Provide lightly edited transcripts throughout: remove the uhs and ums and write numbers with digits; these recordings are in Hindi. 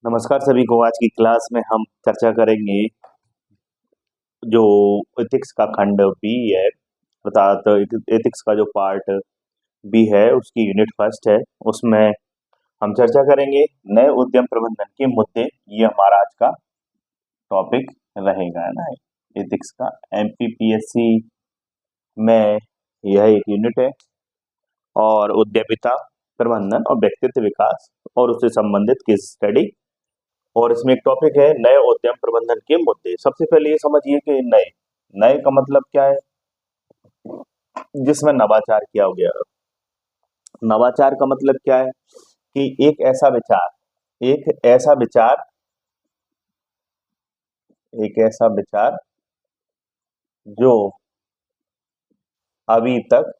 नमस्कार सभी को। आज की क्लास में हम चर्चा करेंगे जो एथिक्स का खंड बी है, अर्थात एथिक्स का जो पार्ट बी है उसकी यूनिट फर्स्ट है। उसमें हम चर्चा करेंगे नए उद्यम प्रबंधन के मुद्दे। ये हमारा आज का टॉपिक रहेगा, है ना। एथिक्स का एमपीपीएससी में यह एक यूनिट है और उद्यमिता प्रबंधन और व्यक्तित्व विकास और उससे संबंधित केस स्टडी। और इसमें एक टॉपिक है नए उद्यम प्रबंधन के मुद्दे। सबसे पहले ये समझिए कि नए नए का मतलब क्या है, जिसमें नवाचार किया गया। नवाचार का मतलब क्या है कि एक ऐसा विचार जो अभी तक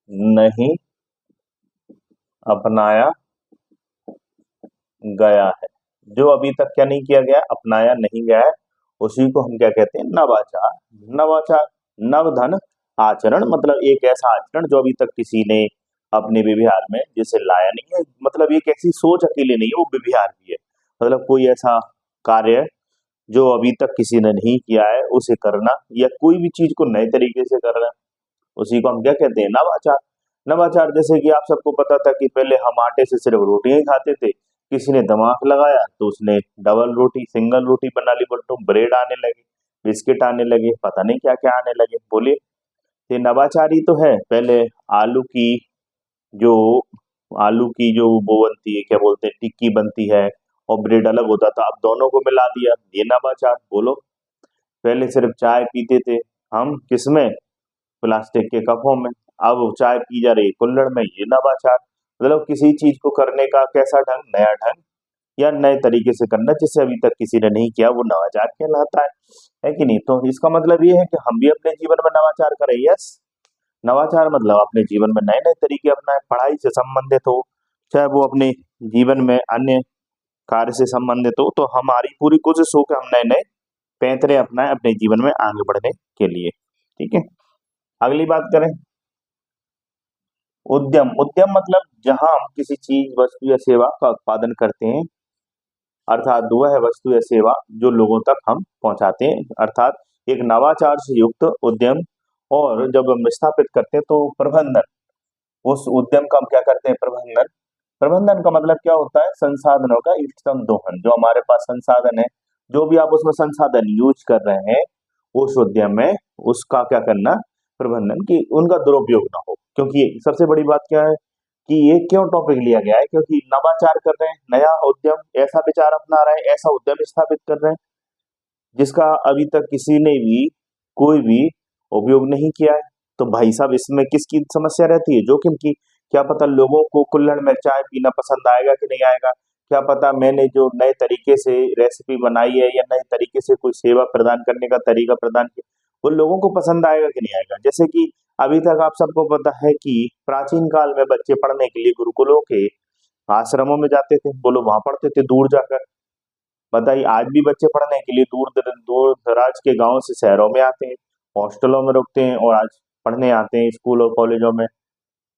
नहीं अपनाया गया है। जो अभी तक क्या नहीं किया गया, अपनाया नहीं गया है, उसी को हम क्या कहते हैं, नवाचार। नवाचार नवधन आचरण, मतलब एक ऐसा आचरण जो अभी तक किसी ने अपने व्यवहार में जिसे लाया नहीं है। मतलब एक ऐसी सोच अकेले नहीं है, वो व्यवहार भी है। मतलब कोई ऐसा कार्य जो अभी तक किसी ने नहीं किया है उसे करना, या कोई भी चीज को नए तरीके से करना, उसी को हम क्या कहते हैं, नवाचार। नवाचार जैसे कि आप सबको पता था कि पहले हम आटे से सिर्फ रोटियां ही खाते थे। किसी ने दिमाग लगाया तो उसने डबल रोटी, सिंगल रोटी बना ली, बोलते ब्रेड आने लगे, बिस्किट आने लगे, पता नहीं क्या क्या आने लगे। बोलिए, ये नवाचार ही तो है। पहले आलू की जो आलू की जो वो बनती है, क्या बोलते हैं, टिक्की बनती है, और ब्रेड अलग होता था, अब दोनों को मिला दिया, ये नवाचार। बोलो, पहले सिर्फ चाय पीते थे हम, किसमें, प्लास्टिक के कपों में, अब चाय पी जा रही कुल्हड़ में, ये नवाचार। मतलब किसी चीज को करने का कैसा ढंग, नया ढंग या नए तरीके से करना जिसे अभी तक किसी ने नहीं किया, वो नवाचार कहलाता है कि नहीं। तो इसका मतलब ये है कि हम भी अपने जीवन में नवाचार करें। यस, नवाचार मतलब अपने जीवन में नए नए तरीके अपनाएं, पढ़ाई से संबंधित हो, चाहे वो अपने जीवन में अन्य कार्य से संबंधित हो, तो हमारी पूरी कोशिश हो कि हम नए नए पैंतरे अपनाएं अपने जीवन में आगे बढ़ने के लिए। ठीक है, अगली बात करें, उद्यम। उद्यम मतलब जहां हम किसी चीज, वस्तु या सेवा का उत्पादन करते हैं, अर्थात वह है वस्तु या सेवा जो लोगों तक हम पहुंचाते हैं, अर्थात एक नवाचार से युक्त उद्यम। और जब हम स्थापित करते हैं तो प्रबंधन, उस उद्यम का हम क्या करते हैं, प्रबंधन। प्रबंधन का मतलब क्या होता है, संसाधनों का इष्टतम दोहन। जो हमारे पास संसाधन है, जो भी आप उसमें संसाधन यूज कर रहे हैं उस उद्यम में, उसका क्या करना, प्रबंधन, की उनका दुरुपयोग ना हो। क्योंकि सबसे बड़ी बात क्या है कि ये क्यों टॉपिक लिया गया है, क्योंकि नवाचार कर रहे हैं, नया उद्यम, ऐसा विचार अपना रहे हैं, ऐसा उद्यम स्थापित कर रहे हैं जिसका अभी तक किसी ने भी कोई भी उपयोग नहीं किया है। तो भाई साहब, इसमें किसकी समस्या रहती है, जोखिम की। क्या पता लोगों को कुल्हड़ में चाय पीना पसंद आएगा कि नहीं आएगा, क्या पता मैंने जो नए तरीके से रेसिपी बनाई है या नए तरीके से कोई सेवा प्रदान करने का तरीका प्रदान किया, वो लोगों को पसंद आएगा कि नहीं आएगा। जैसे कि अभी तक आप सबको पता है कि प्राचीन काल में बच्चे पढ़ने के लिए गुरुकुलों के आश्रमों में जाते थे, बोलो वहां पढ़ते थे दूर जाकर। बताइए, आज भी बच्चे पढ़ने के लिए दूर दराज के गांव से शहरों में आते हैं, हॉस्टलों में रुकते हैं और आज पढ़ने आते हैं स्कूल और कॉलेजों में।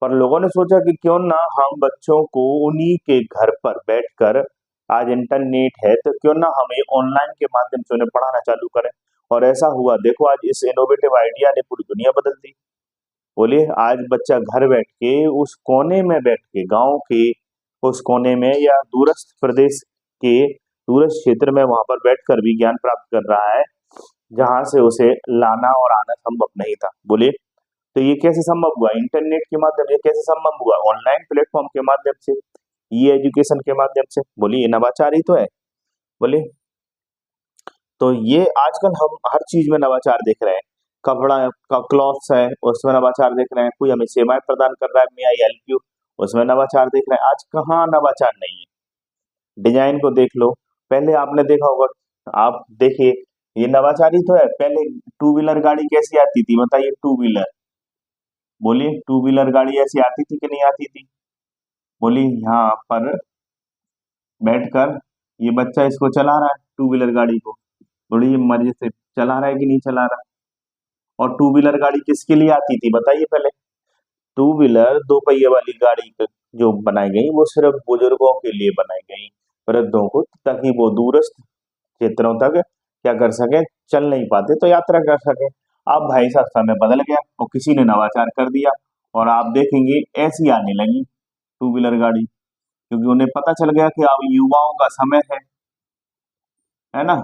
पर लोगों ने सोचा कि क्यों ना हम बच्चों को उन्हीं के घर पर बैठकर, आज इंटरनेट है तो क्यों ना हम ऑनलाइन के माध्यम से उन्हें पढ़ाना चालू करें। और ऐसा हुआ, देखो आज इस इनोवेटिव आइडिया ने पूरी दुनिया बदल दी। बोलिए, आज बच्चा घर बैठ के, उस कोने में बैठ के, गांव के उस कोने में या दूरस्थ प्रदेश के दूरस्थ क्षेत्र में, वहां पर बैठकर भी ज्ञान प्राप्त कर रहा है, जहां से उसे लाना और आना संभव नहीं था। बोलिए, तो ये कैसे संभव हुआ, इंटरनेट के माध्यम से कैसे संभव हुआ, ऑनलाइन प्लेटफॉर्म के माध्यम से, ई एजुकेशन के माध्यम से। बोलिए, ये नवाचार ही तो है। बोलिए, तो ये आजकल हम हर चीज में नवाचार देख रहे हैं। कपड़ा का क्लॉथ्स है, उसमें नवाचार देख रहे हैं। कोई हमें सेवाएं प्रदान कर रहा है, मे आई हेल्प यू, उसमें नवाचार देख रहे हैं। आज कहाँ नवाचार नहीं है। डिजाइन को देख लो, पहले आपने देखा होगा, आप देखिए, ये नवाचार ही तो है। पहले टू व्हीलर गाड़ी कैसी आती थी, बताइए, टू व्हीलर। बोलिए, टू व्हीलर गाड़ी ऐसी आती थी कि नहीं आती थी। बोलिए, यहाँ पर बैठकर ये बच्चा इसको चला रहा है, टू व्हीलर गाड़ी को, बड़ी मजे से चला रहा है कि नहीं चला रहा। और टू व्हीलर गाड़ी किसके लिए आती थी, बताइए पहले। टू व्हीलर, दो पहिए वाली गाड़ी जो बनाई गई वो सिर्फ बुजुर्गों के लिए बनाई गई, वृद्धों को, ताकि वो दूरस्थ क्षेत्रों तक क्या कर सके, चल नहीं पाते तो यात्रा कर सके। अब भाई साहब समय बदल गया और किसी ने नवाचार कर दिया, और आप देखेंगे ऐसी आने लगी टू व्हीलर गाड़ी, क्योंकि उन्हें पता चल गया कि अब युवाओं का समय है ना।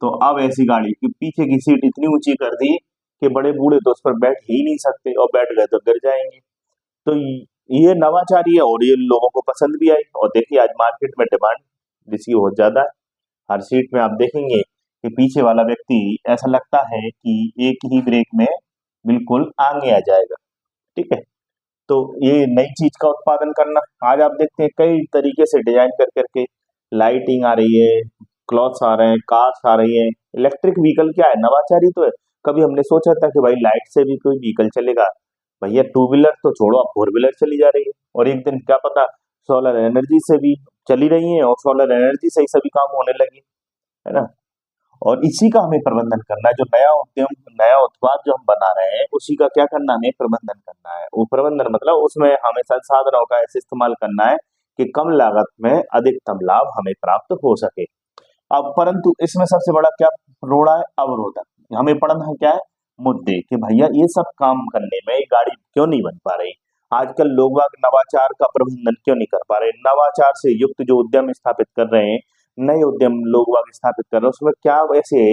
तो अब ऐसी गाड़ी की पीछे की सीट इतनी ऊंची कर दी कि बड़े बूढ़े तो उस पर बैठ ही नहीं सकते, और बैठ गए तो गिर जाएंगे। तो ये नवाचारी है और ये लोगों को पसंद भी आई, और देखिए आज मार्केट में डिमांड इसकी बहुत ज्यादा है। हर सीट में आप देखेंगे कि पीछे वाला व्यक्ति ऐसा लगता है कि एक ही ब्रेक में बिल्कुल आगे आ जाएगा। ठीक है, तो ये नई चीज का उत्पादन करना, आज आप देखते हैं कई तरीके से डिजाइन कर करके लाइटिंग आ रही है, क्लॉथ्स आ रहे हैं, कार्स आ रही है। इलेक्ट्रिक व्हीकल क्या है, नवाचारी तो है। कभी हमने सोचा था कि भाई लाइट से भी कोई व्हीकल चलेगा? भैया टू व्हीलर तो छोड़ो, अब फोर व्हीलर चली जा रही है, और एक दिन क्या पता सोलर एनर्जी से भी चली रही है, और सोलर एनर्जी से ही सभी काम होने लगे, है ना। और इसी का हमें प्रबंधन करना है, जो नया उद्यम, नया उत्पाद जो हम बना रहे हैं, उसी का क्या करना है, हमें प्रबंधन करना है। वो प्रबंधन मतलब उसमें हमें संसाधनों का ऐसे इस्तेमाल करना है कि कम लागत में अधिकतम लाभ हमें प्राप्त हो सके। अब परंतु इसमें सबसे बड़ा क्या रोड़ा है, अवरोधक। हमें पढ़ना है क्या है, मुद्दे, कि भैया ये सब काम करने में ये गाड़ी क्यों नहीं बन पा रही, आजकल लोग बाग नवाचार का प्रबंधन क्यों नहीं कर पा रहे, नवाचार से युक्त जो उद्यम स्थापित कर रहे हैं, नए उद्यम लोग बाग स्थापित कर रहे हैं, उसमें क्या वैसे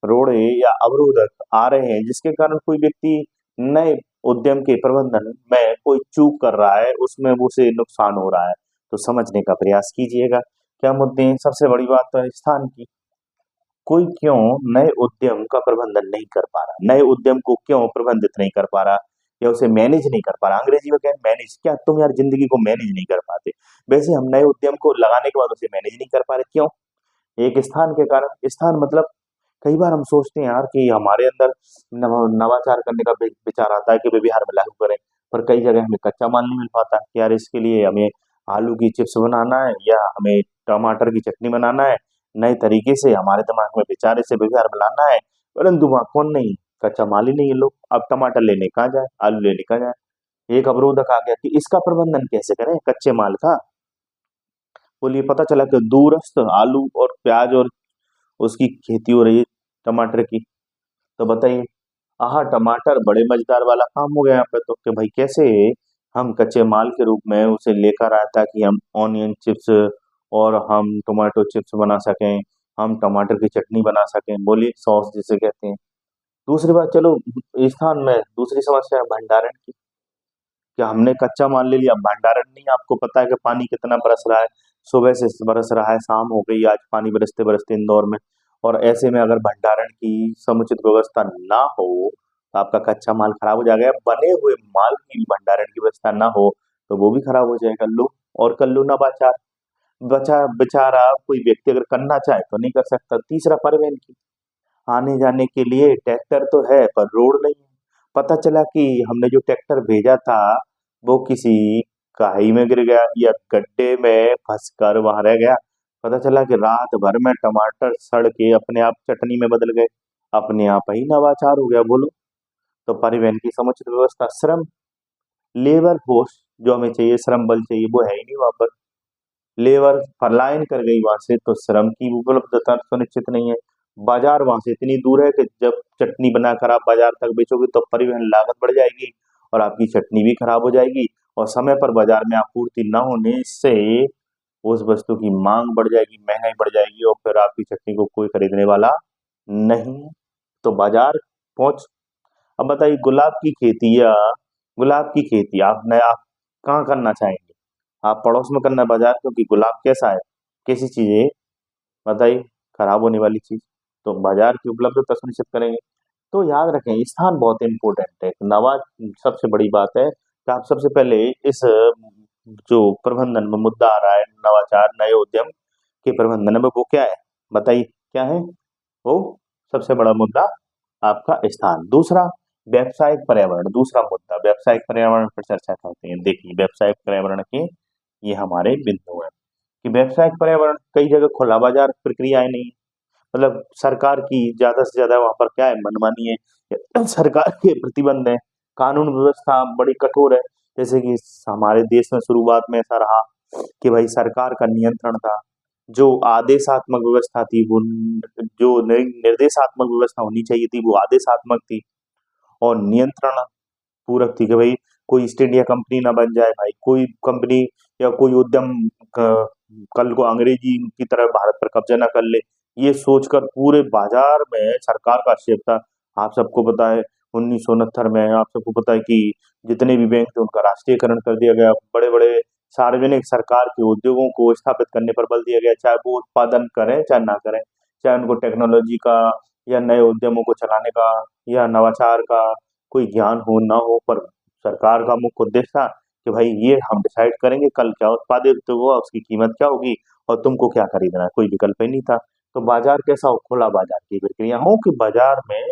रोड़े या अवरोधक आ रहे हैं जिसके कारण कोई व्यक्ति नए उद्यम के प्रबंधन में कोई चूक कर रहा है, उसमें वो से नुकसान हो रहा है। तो समझने का प्रयास कीजिएगा क्या मुद्दे हैं। सबसे बड़ी बात तो है स्थान की, कोई क्यों नए उद्यम का प्रबंधन नहीं कर पा रहा, नए उद्यम को क्यों प्रबंधित नहीं कर पा रहा, या उसे मैनेज नहीं कर पा रहा। अंग्रेजी में क्या है, मैनेज। क्या तुम यार जिंदगी को मैनेज नहीं कर पाते? वैसे हम नए उद्यम को लगाने के बाद उसे मैनेज नहीं कर पा रहे, क्यों? एक स्थान के कारण। स्थान मतलब कई बार हम सोचते हैं यार कि हमारे अंदर नवाचार करने का विचार आता है कि वे बिहार में लागू करें, पर कई जगह हमें कच्चा माल नहीं मिल पाता कि यार इसके लिए हमें आलू की चिप्स बनाना है या हमें टमाटर की चटनी बनाना है, नए तरीके से हमारे दिमाग में विचार से बिहार में लाना है, परंतु वहाँ कौन नहीं, कच्चा माल ही नहीं है। लोग अब टमाटर लेने कहाँ जाए, आलू लेने कहाँ जाए। एक अवरोधक आ गया कि इसका प्रबंधन कैसे करें, कच्चे माल का। बोलिए, पता चला कि दूरस्थ आलू और प्याज और उसकी खेती हो रही है, टमाटर की। तो बताइए, आहा, टमाटर बड़े मजेदार वाला काम हो गया यहाँ पे तो, कि भाई कैसे हम कच्चे माल के रूप में उसे लेकर आए ताकि हम ऑनियन चिप्स और हम टोमेटो चिप्स बना सकें, हम टमाटर की चटनी बना सकें, बोलिए सॉस जिसे कहते हैं। दूसरी बात, चलो स्थान में दूसरी समस्या है भंडारण की। क्या हमने कच्चा माल ले लिया, भंडारण नहीं। आपको पता है कि पानी कितना बरस रहा है, सुबह से बरस रहा है, शाम हो गई आज पानी बरसते बरसते इंदौर में। और ऐसे में अगर भंडारण की समुचित व्यवस्था ना हो तो आपका कच्चा माल खराब हो जाएगा, बने हुए माल की भंडारण की व्यवस्था ना हो तो वो भी खराब हो जाएगा। लो, और कर लो नवाचार। बचा बेचारा कोई व्यक्ति अगर करना चाहे तो नहीं कर सकता। तीसरा, परिवहन की, आने जाने के लिए ट्रैक्टर तो है पर रोड नहीं है। पता चला कि हमने जो ट्रैक्टर भेजा था वो किसी खाई में गिर गया या गड्ढे में फंसकर वहां रह गया। पता चला कि रात भर में टमाटर सड़ के अपने आप चटनी में बदल गए, अपने आप ही नवाचार हो गया, बोलो। तो परिवहन की समुचित व्यवस्था, श्रम, लेबर फोर्स जो हमें चाहिए, श्रम बल चाहिए, वो है ही नहीं वहां पर। लेबर पलायन कर गई वहां से तो श्रम की उपलब्धता सुनिश्चित नहीं है। बाजार वहां से इतनी दूर है कि जब चटनी बनाकर आप बाजार तक बेचोगे तो परिवहन लागत बढ़ जाएगी और आपकी चटनी भी खराब हो जाएगी, और समय पर बाजार में आपूर्ति न होने से उस वस्तु की मांग बढ़ जाएगी, महंगाई बढ़ जाएगी, और फिर आपकी चटनी को कोई खरीदने वाला नहीं है। तो बाजार पहुंच। अब बताइए, गुलाब की खेती आप कहाँ करना चाहेंगे? आप पड़ोस में करना बाजार, क्योंकि गुलाब कैसा है, कैसी चीज है, बताइए, खराब होने वाली चीज। तो बाजार की उपलब्धता सुनिश्चित करेंगे। तो याद रखें, स्थान बहुत इंपॉर्टेंट है। नवा सबसे बड़ी बात है कि आप सबसे पहले इस जो प्रबंधन में मुद्दा आ रहा है, नवाचार नए उद्यम के प्रबंधन में, वो क्या है, बताइए क्या है वो? सबसे बड़ा मुद्दा आपका स्थान। दूसरा, व्यावसायिक पर्यावरण। दूसरा मुद्दा व्यावसायिक पर्यावरण पर चर्चा करते हैं। देखिए, व्यावसायिक पर्यावरण के ये हमारे बिंदु हैं कि व्यावसायिक पर्यावरण, कई जगह खुला बाजार प्रक्रियाएं नहीं, मतलब सरकार की ज्यादा से ज्यादा वहां पर क्या है, मनमानी है, सरकार के प्रतिबंध है, कानून व्यवस्था बड़ी कठोर है। जैसे कि हमारे देश में शुरुआत में ऐसा रहा कि भाई सरकार का नियंत्रण था, जो आदेशात्मक व्यवस्था थी वो जो निर्देशात्मक व्यवस्था होनी चाहिए थी वो आदेशात्मक थी, और नियंत्रण पूरक थी कि भाई कोई ईस्ट इंडिया कंपनी ना बन जाए, भाई कोई कंपनी या कोई उद्यम कल को अंग्रेजी की तरह भारत पर कब्जा ना कर ले, ये सोचकर पूरे बाजार में सरकार का हस्तक्षेप था। आप सबको पता है 1969 में, आप सबको पता है कि जितने भी बैंक थे उनका राष्ट्रीयकरण कर दिया गया, बड़े बड़े सार्वजनिक सरकार के उद्योगों को स्थापित करने पर बल दिया गया, चाहे वो उत्पादन करें चाहे ना करें, चाहे उनको टेक्नोलॉजी का या नए उद्यमों को चलाने का या नवाचार का कोई ज्ञान हो ना हो, पर सरकार का मुख्य उद्देश्य था कि भाई ये हम डिसाइड करेंगे कल क्या उत्पादित हुआ, उसकी कीमत क्या होगी और तुमको क्या खरीदना है, कोई विकल्प ही नहीं था। तो बाजार कैसा हो, खुला बाजार की प्रक्रिया हो कि बाजार में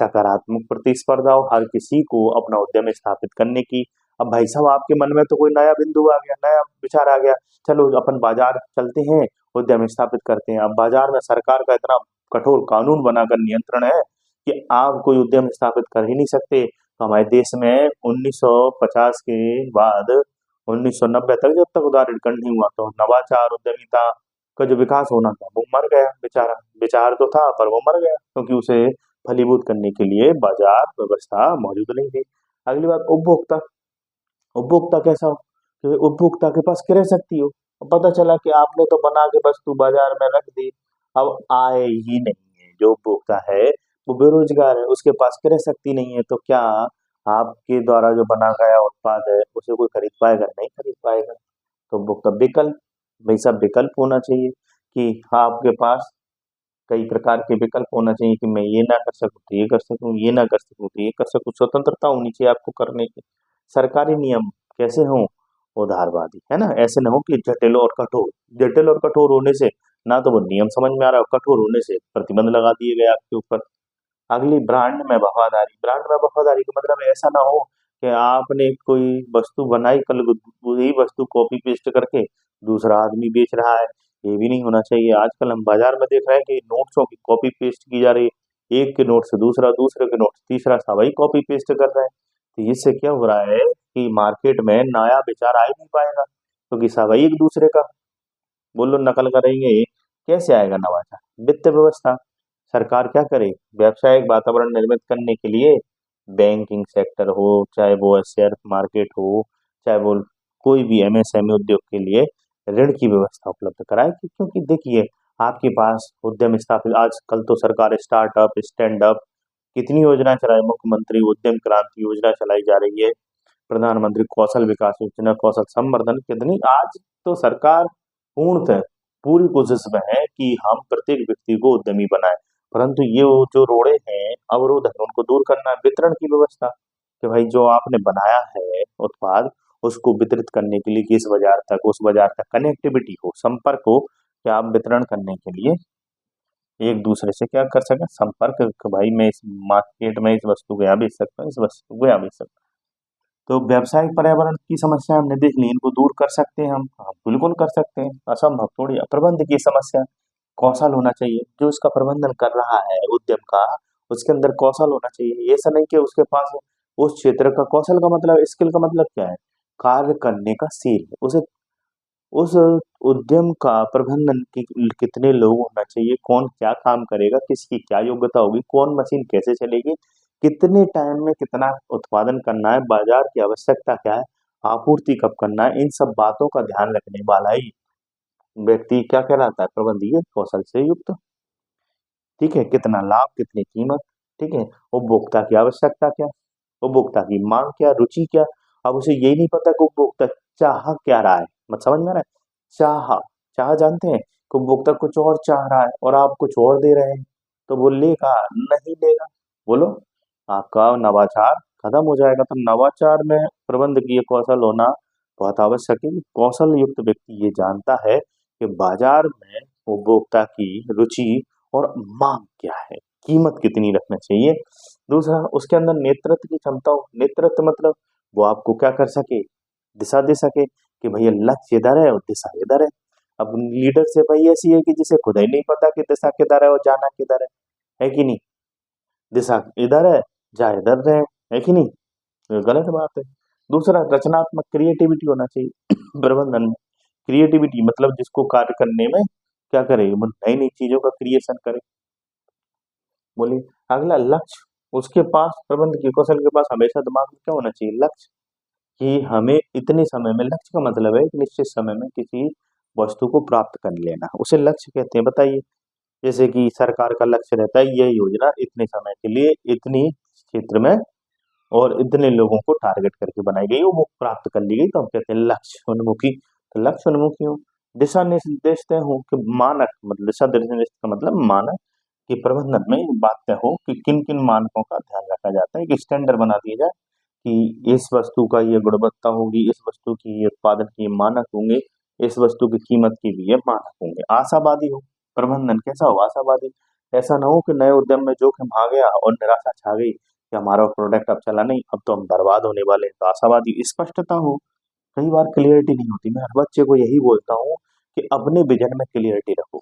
सकारात्मक प्रतिस्पर्धा हो, हर किसी को अपना उद्यम स्थापित करने की। अब भाई साहब आपके मन में तो कोई नया बिंदु आ गया, नया विचार आ गया, चलो अपन बाजार चलते हैं, उद्यम स्थापित करते हैं। अब बाजार में सरकार का इतना कठोर कानून बनाकर नियंत्रण है कि आप कोई उद्यम स्थापित कर ही नहीं सकते। तो हमारे देश में 1950 के बाद 1990 तक जब तक उदारीकरण नहीं हुआ तो नवाचार उद्यमिता का जो विकास होना था वो मर गया बेचारा। विचार तो था पर वो मर गया क्योंकि उसे फलीभूत करने के लिए बाजार व्यवस्था मौजूद नहीं थी। अगली बात, उपभोक्ता। उपभोक्ता कैसा हो कि उपभोक्ता के पास क्रय शक्ति हो। अब पता चला कि आपने तो बना के वस्तु बाजार में रख दी, अब आए ही नहीं है, जो उपभोक्ता है वो बेरोजगार है, उसके पास क्रय शक्ति नहीं है, तो क्या आपके द्वारा जो बना गया उत्पाद है उसे कोई खरीद पाएगा? नहीं खरीद पाएगा। तो उपभोक्ता विकल्प, भाई साहब विकल्प होना चाहिए कि हाँ आपके पास कई प्रकार के विकल्प होना चाहिए कि मैं ये ना कर सकूं तो ये कर सकूं, ये ना कर सकूं तो ये कर सकूं, स्वतंत्रता होनी चाहिए आपको करने की। सरकारी नियम कैसे हों? उदारवादी, है ना, ऐसे ना हो कि जटिल और कठोर। जटिल और कठोर होने से ना तो वो नियम समझ में आ रहा है, कठोर होने से प्रतिबंध लगा दिए गए आपके ऊपर। अगली, ब्रांड में वफादारी। ब्रांड में वफादारी का मतलब ऐसा ना हो कि आपने कोई वस्तु बनाई, कल वही वस्तु कॉपी पेस्ट करके दूसरा आदमी बेच रहा है, ये भी नहीं होना चाहिए। आजकल हम बाजार में देख रहे हैं कि नोट्सों की कॉपी पेस्ट की जा रही है, एक के नोट से दूसरा, दूसरे के नोट से तीसरा, सब वही कॉपी पेस्ट कर रहे हैं। तो इससे क्या हो रहा है कि मार्केट में नया विचार आ ही नहीं पाएगा क्योंकि सब वही एक दूसरे का बोलो नकल करेंगे, कैसे आएगा नवाचार? वित्त व्यवस्था। सरकार क्या करे, व्यावसायिक वातावरण निर्मित करने के लिए बैंकिंग सेक्टर हो, चाहे वो शेयर मार्केट हो, चाहे वो कोई भी एमएसएमई उद्योग के लिए ऋण की व्यवस्था उपलब्ध कराए क्योंकि देखिए आपके पास उद्यम स्थापित, आजकल तो सरकार स्टार्टअप, स्टैंड अप कितनी योजना चलाई, मुख्यमंत्री उद्यम क्रांति योजना चलाई जा रही है, प्रधानमंत्री कौशल विकास योजना, कौशल संवर्धन, कितनी आज तो सरकार पूर्णतः पूरी कोशिश में है कि हम प्रत्येक व्यक्ति को उद्यमी बनाए। परंतु ये वो जो रोड़े हैं, अवरोध है, उनको दूर करना है। वितरण की व्यवस्था कि भाई जो आपने बनाया है उत्पाद उसको वितरित करने के लिए किस बाजार तक, उस बाजार तक कनेक्टिविटी हो, संपर्क हो कि आप वितरण करने के लिए एक दूसरे से क्या कर सकें, संपर्क कि भाई मैं इस मार्केट में इस वस्तु को यहाँ बेच सकता हूँ, इस वस्तु को यहाँ बेच सकता हूँ। तो व्यावसायिक पर्यावरण की समस्या हमने देख ली, इनको दूर कर सकते हैं हम, हाँ, बिल्कुल कर सकते हैं, असंभव थोड़ी है। प्रबंध की समस्या, कौशल होना चाहिए, जो इसका प्रबंधन कर रहा है उद्यम का, उसके अंदर कौशल होना चाहिए। ऐसा नहीं कि उसके पास उस क्षेत्र का कौशल का मतलब, स्किल का मतलब क्या है, कार्य करने का शील, उसे उस उद्यम का प्रबंधन की कितने लोग होना चाहिए, कौन क्या काम करेगा, किसकी क्या योग्यता होगी, कौन मशीन कैसे चलेगी, कितने टाइम में कितना उत्पादन करना है, बाजार की आवश्यकता क्या है, आपूर्ति कब करना है, इन सब बातों का ध्यान रखने वाला ही व्यक्ति क्या कहलाता है, प्रबंधकीय कौशल से युक्त। ठीक है, कितना लाभ, कितनी कीमत, ठीक है, उपभोक्ता की आवश्यकता क्या, उपभोक्ता की मांग क्या, रुचि क्या। अब उसे यही नहीं पता कि उपभोक्ता चाह क्या रहा है, मत समझ में आ रहा है, चाह, चाह जानते हैं कि उपभोक्ता कुछ और चाह रहा है और आप कुछ और दे रहे हैं, तो वो लेगा नहीं लेगा, बोलो, आपका नवाचार खत्म हो जाएगा। तो नवाचार में प्रबंधकीय कौशल होना बहुत आवश्यक है। कौशल युक्त व्यक्ति ये जानता है कि बाजार में उपभोक्ता की रुचि और मांग क्या है, कीमत कितनी रखना चाहिए। दूसरा, उसके अंदर नेतृत्व की क्षमता हो। नेतृत्व मतलब वो आपको क्या कर सके, दिशा दे सके कि भैया लक्ष्य इधर है और दिशा इधर है। अब लीडरशिप भाई ऐसी है कि जिसे खुद ही नहीं पता कि दिशा किधर है और जाना किधर है कि नहीं, दिशा इधर है जा इधर रहे, है कि नहीं, ये गलत बात है। दूसरा, रचनात्मक क्रिएटिविटी होना चाहिए प्रबंधन में। क्रिएटिविटी मतलब जिसको कार्य करने में क्या करे, वो नई नई चीजों का क्रिएशन करे। बोलिए। अगला, लक्ष्य। उसके पास, प्रबंध के कौशल के पास हमेशा दिमाग में क्या होना चाहिए, लक्ष्य। कि हमें इतने समय में, लक्ष्य का मतलब है कि निश्चित समय में किसी वस्तु को प्राप्त कर लेना, उसे लक्ष्य कहते हैं। बताइए, जैसे कि सरकार का लक्ष्य रहता है यह योजना इतने समय के लिए इतनी क्षेत्र में और इतने लोगों को टारगेट करके बनाई गई, वो प्राप्त कर ली गई, तो हम कहते हैं लक्ष्य उन्मुखी। तो लक्ष्य उन्मुखी हो। दिशा निर्देश तय हो कि मानक, मतलब दिशा निर्देश का मतलब मानक, कि प्रबंधन में बात तय हो कि किन किन मानकों का ध्यान रखा जाता है, कि स्टैंडर्ड बना दिया जाए कि इस वस्तु का ये गुणवत्ता होगी, इस वस्तु की ये उत्पादन की ये मानक होंगे, इस वस्तु की कीमत की भी ये मानक होंगे। आशावादी हो प्रबंधन, कैसा हो, आशावादी। ऐसा ना हो कि नए उद्यम में जोखिम आ गया और निराशा छा गई कि हमारा प्रोडक्ट अब चला नहीं, अब तो हम बर्बाद होने वाले हैं। तो आशावादी। स्पष्टता हो। कई बार क्लियरिटी नहीं होती। मैं हर बच्चे को यही बोलता हूँ कि अपने विजन में क्लियरिटी रखो,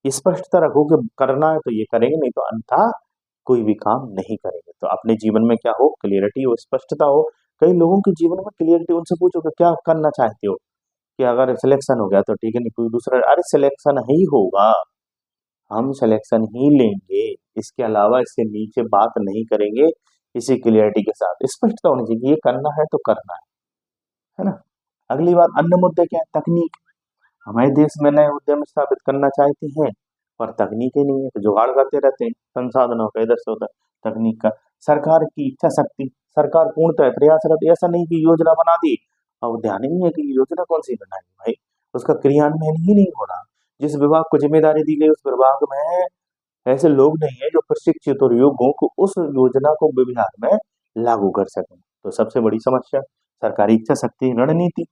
स्पष्टता रखो कि करना है तो ये करेंगे, नहीं तो अन्यथा कोई भी काम नहीं करेंगे। तो अपने जीवन में क्या हो, क्लियरिटी हो, स्पष्टता हो। कई लोगों के जीवन में क्लियरिटी, उनसे पूछो कि क्या करना चाहते हो, कि अगर सिलेक्शन हो गया तो ठीक है, नहीं कोई दूसरा, अरे सिलेक्शन ही होगा, हम सिलेक्शन ही लेंगे, इसके अलावा इससे नीचे बात नहीं करेंगे। इसी क्लियरिटी के साथ स्पष्टता होनी चाहिए कि ये करना है तो करना है ना। अगली बात, अन्य मुद्दे क्या है, तकनीक। हमारे देश में नए उद्यम स्थापित करना चाहते हैं पर तकनीक ही नहीं है, तो जुगाड़ करते रहते हैं संसाधनों का, इधर से उधर तकनीक का। सरकार की इच्छा शक्ति। सरकार पूर्णतः प्रयासरत, ऐसा नहीं कि योजना बना दी और ध्यान ही नहीं है कि योजना कौन सी बनाई भाई, उसका क्रियान्वयन ही नहीं हो रहा। जिस विभाग को जिम्मेदारी दी गई उस विभाग में ऐसे लोग नहीं है जो प्रशिक्षित और योग्य को उस योजना को विभाग में लागू कर सकें। तो सबसे बड़ी समस्या, सरकारी इच्छा शक्ति। रणनीति,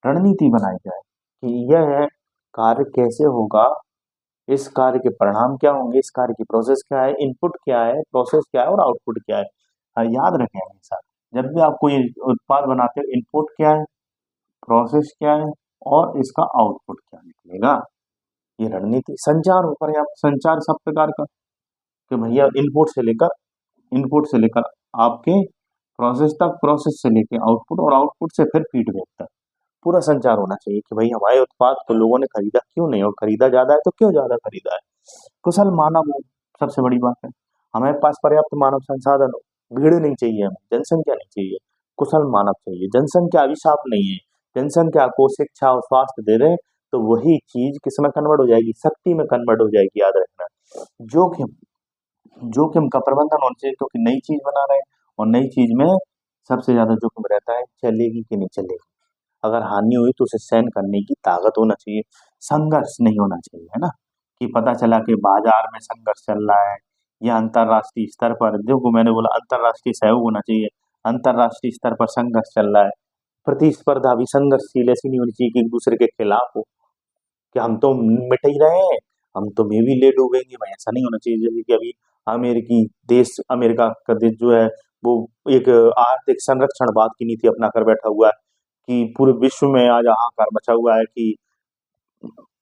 रणनीति बनाई जाए कि यह कार्य कैसे होगा, इस कार्य के परिणाम क्या होंगे, इस कार्य की प्रोसेस क्या है, इनपुट क्या है, प्रोसेस क्या है और आउटपुट क्या है। याद रखें हमेशा, जब भी आप कोई उत्पाद बनाते हो, इनपुट क्या है, प्रोसेस क्या है और इसका आउटपुट क्या निकलेगा। ये रणनीति। संचार हो, पर्याप्त संचार सब प्रकार का, कि भैया इनपुट से लेकर आपके प्रोसेस तक, प्रोसेस से लेकर आउटपुट और आउटपुट से फिर फीडबैक तक पूरा संचार होना चाहिए कि भाई हमारे उत्पाद को लोगों ने खरीदा क्यों नहीं, और खरीदा ज्यादा है तो क्यों ज्यादा खरीदा है। कुशल मानव हो, सबसे बड़ी बात है, हमारे पास पर्याप्त मानव संसाधन हो। भीड़ नहीं चाहिए हमें, जनसंख्या नहीं चाहिए, कुशल मानव चाहिए। जनसंख्या अभिशाप नहीं है, जनसंख्या को शिक्षा और स्वास्थ्य दे रहे, तो वही चीज किस में कन्वर्ट हो जाएगी, शक्ति में कन्वर्ट हो जाएगी। याद रखना। जोखिम, जोखिम का प्रबंधन होना चाहिए, क्योंकि नई चीज बना रहे हैं और नई चीज में सबसे ज्यादा जोखिम रहता है, चलेगी कि नहीं चलेगी। अगर हानि हुई तो उसे सहन करने की ताकत होना चाहिए। संघर्ष नहीं होना चाहिए, है ना, कि पता चला कि बाजार में संघर्ष चल रहा है या अंतरराष्ट्रीय स्तर पर, देखो मैंने बोला अंतरराष्ट्रीय सहयोग होना चाहिए, अंतरराष्ट्रीय स्तर पर संघर्ष चल रहा है। प्रतिस्पर्धा भी संघर्षशील ऐसी नहीं होनी चाहिए कि एक दूसरे के खिलाफ हो, कि हम तो मिट ही रहे हैं, हम तो में भी ले डूबेंगे भाई, ऐसा नहीं होना चाहिए। जैसे कि अभी अमेरिका का देश जो है, वो एक आर्थिक संरक्षणवाद की नीति अपना कर बैठा हुआ है, कि पूरे विश्व में आज हाहाकार मचा हुआ है। कि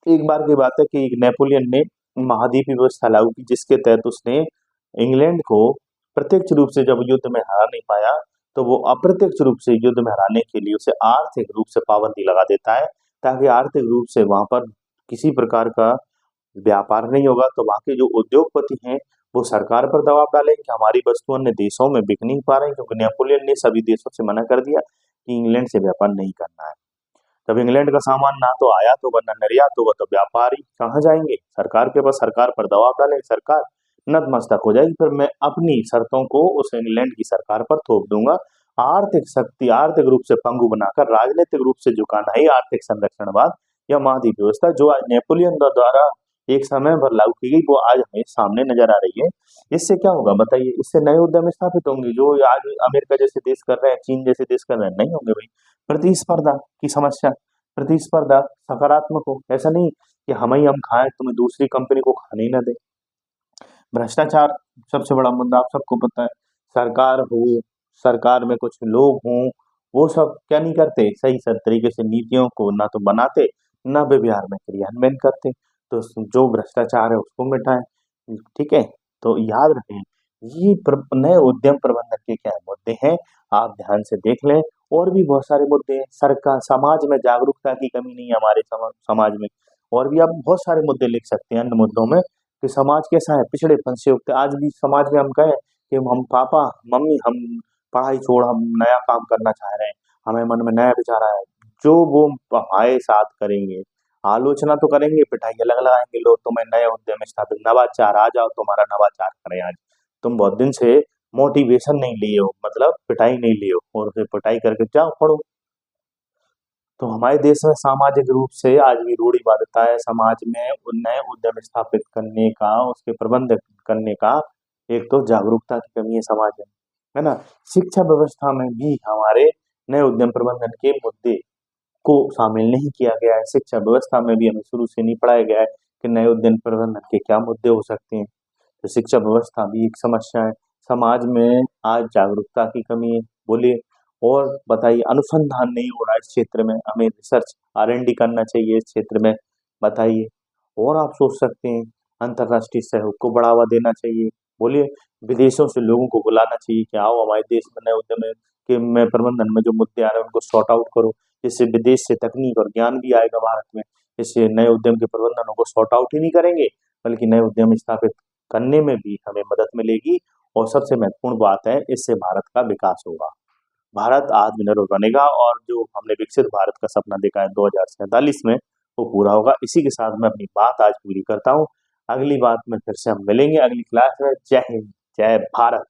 एक बार की बात है कि एक नेपोलियन ने महाद्वीपीय व्यवस्था लागू की, जिसके तहत उसने इंग्लैंड को प्रत्यक्ष रूप से जब युद्ध में हरा नहीं पाया, तो वो अप्रत्यक्ष रूप से युद्ध में हराने के लिए उसे आर्थिक रूप से पाबंदी लगा देता है, ताकि आर्थिक रूप से वहां पर किसी प्रकार का व्यापार नहीं होगा। तो वहां के जो उद्योगपति हैं वो सरकार पर दबाव डालें कि हमारी वस्तु अन्य देशों में बिक नहीं पा रही, क्योंकि नेपोलियन ने सभी देशों से मना कर दिया कि इंग्लैंड से व्यापार नहीं करना है। तब इंग्लैंड का सामान ना तो आयात होगा ना निर्यात होगा, तो व्यापारी कहाँ जाएंगे, सरकार के पास। सरकार पर दबाव डालें, सरकार नतमस्तक हो जाएगी, फिर मैं अपनी शर्तों को उस इंग्लैंड की सरकार पर थोप दूंगा। आर्थिक शक्ति, आर्थिक रूप से पंगु बनाकर राजनीतिक रूप से झुकाना ही आर्थिक संरक्षणवाद या महाद्वीप व्यवस्था, जो आज नेपोलियन द्वारा एक समय पर लागू की गई, वो आज हमें सामने नजर आ रही है। इससे क्या होगा बताइए, इससे नए उद्यम स्थापित होंगे, जो आज अमेरिका जैसे देश कर रहे हैं, चीन जैसे देश कर रहे हैं, नहीं होंगे भाई। प्रतिस्पर्धा की समस्या, प्रतिस्पर्धा सकारात्मक हो, ऐसा नहीं कि हम खाएं तुम्हें दूसरी कंपनी को खाने ही ना दे। भ्रष्टाचार सबसे बड़ा मुद्दा, आप सबको पता है। सरकार हो, सरकार में कुछ लोग हों, वो सब क्या नहीं करते, सही सही तरीके से नीतियों को ना तो बनाते, ना व्यवहार में क्रियान्वयन करते। तो जो भ्रष्टाचार है उसको मिटाएं, ठीक है। तो याद रखें, ये नए उद्यम प्रबंधन के क्या मुद्दे हैं, आप ध्यान से देख लें और भी बहुत सारे मुद्दे हैं। सरकार समाज में जागरूकता की कमी नहीं है हमारे समाज में। और भी आप बहुत सारे मुद्दे लिख सकते हैं अन्य मुद्दों में कि समाज कैसा है, पिछड़ेपन से युक्त है। आज भी समाज में हम कहें कि हम पापा मम्मी हम पढ़ाई छोड़ हम नया काम करना चाह रहे हैं, हमें मन में नया विचार आया है, जो वो हमारे साथ करेंगे, आलोचना तो करेंगे, पिटाई अलग लगाएंगे, लोग तुम्हें नए उद्यम स्थापित नवाचार आ जाओ तुम्हारा नवाचार करें आज, तुम बहुत दिन से मोटिवेशन नहीं लिए हो, मतलब पिटाई नहीं लिए हो, और फिर पिटाई करके जाओ पढ़ो। तो हमारे देश में सामाजिक रूप से आज भी रूढ़िवादिता है, समाज में नए उद्यम स्थापित करने का, उसके प्रबंध करने का। एक तो जागरूकता की कमी है समाज में, है ना। शिक्षा व्यवस्था में भी हमारे नए उद्यम प्रबंधन के मुद्दे को शामिल नहीं किया गया है। शिक्षा व्यवस्था में भी हमें शुरू से नहीं पढ़ाया गया है कि नए उद्यम प्रबंधन के क्या मुद्दे हो सकते हैं। तो शिक्षा व्यवस्था भी एक समस्या है। समाज में आज जागरूकता की कमी है। बोलिए और बताइए, अनुसंधान नहीं हो रहा है इस क्षेत्र में, हमें रिसर्च R&D करना चाहिए इस क्षेत्र में, बताइए। और आप सोच सकते हैं अंतर्राष्ट्रीय सहयोग को बढ़ावा देना चाहिए। बोलिए, विदेशों से लोगों को बुलाना चाहिए कि आओ हमारे देश में नए उद्यम के में प्रबंधन में जो मुद्दे आ रहे हैं उनको सॉर्ट आउट करो। इससे विदेश से तकनीक और ज्ञान भी आएगा भारत में। इससे नए उद्यम के प्रबंधनों को सॉर्ट आउट ही नहीं करेंगे, बल्कि नए उद्यम स्थापित करने में भी हमें मदद मिलेगी। और सबसे महत्वपूर्ण बात है, इससे भारत का विकास होगा, भारत आत्मनिर्भर बनेगा, और जो हमने विकसित भारत का सपना देखा है 2047 में, वो पूरा होगा। इसी के साथ मैं अपनी बात आज पूरी करता हूँ। अगली बात में फिर से हम मिलेंगे अगली क्लास में। जय हिंद, जय भारत।